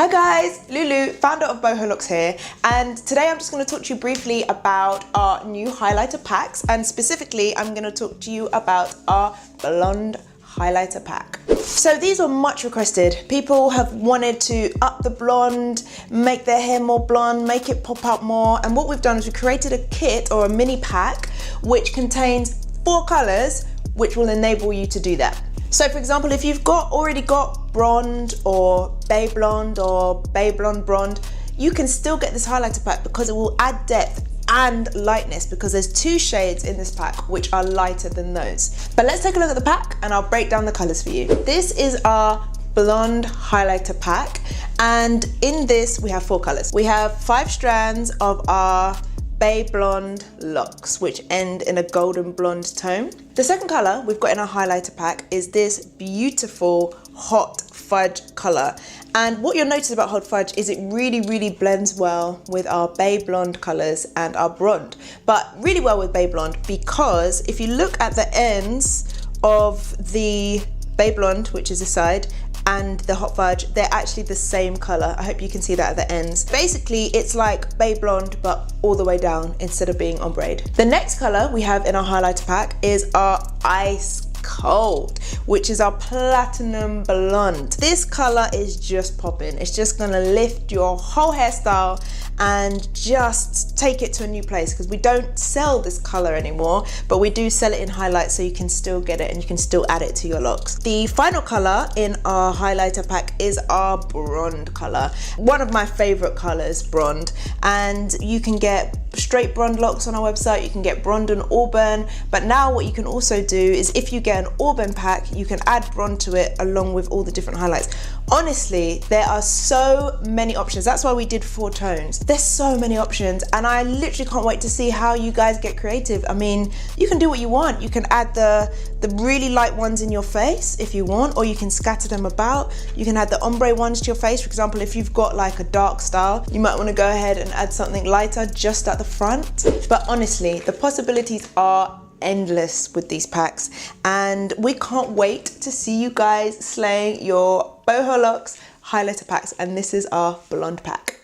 Hi guys, Lulu, founder of Boho Locs here, and today I'm just going to talk to you briefly about our new highlighter packs, and specifically I'm going to talk to you about our blonde highlighter pack. So these are much requested. People have wanted to up the blonde, make their hair more blonde, make it pop out more, and what we've done is we created a kit or a mini pack which contains 4 colors which will enable you to do that. So for example, if you've already got blonde or bay blonde or bay blonde, you can still get this highlighter pack because it will add depth and lightness, because there's 2 shades in this pack which are lighter than those. But let's take a look at the pack and I'll break down the colors for you. This is our blonde highlighter pack, and in this we have 4 colors. We have 5 strands of our bay blonde locks which end in a golden blonde tone. The second color we've got in our highlighter pack is this beautiful hot fudge color, and what you'll notice about hot fudge is it really blends well with our bay blonde colors and our blonde, but really well with bay blonde, because if you look at the ends of the bay blonde, which is the side, and the hot fudge, they're actually the same color. I hope you can see that at the ends. Basically, it's like bay blonde, but all the way down instead of being ombre. The next color we have in our highlighter pack is our ice cold, which is our platinum blonde. This color is just popping. It's just gonna lift your whole hairstyle and just take it to a new place, because we don't sell this color anymore, but we do sell it in highlights, so you can still get it and you can still add it to your locks. The final color in our highlighter pack is our blonde color. One of my favorite colors, blonde, and you can get straight blonde locks on our website, you can get blonde and auburn, but now what you can also do is, if you get an auburn pack, you can add blonde to it along with all the different highlights. Honestly, there are so many options. That's why we did 4 tones. There's so many options, and I literally can't wait to see how you guys get creative. I mean, you can do what you want. You can add the really light ones in your face if you want, or you can scatter them about. You can add the ombre ones to your face. For example, if you've got like a dark style, you might want to go ahead and add something lighter just at the front. But honestly, the possibilities are endless with these packs, and we can't wait to see you guys slaying your Boho Locs highlighter packs, and this is our blonde pack.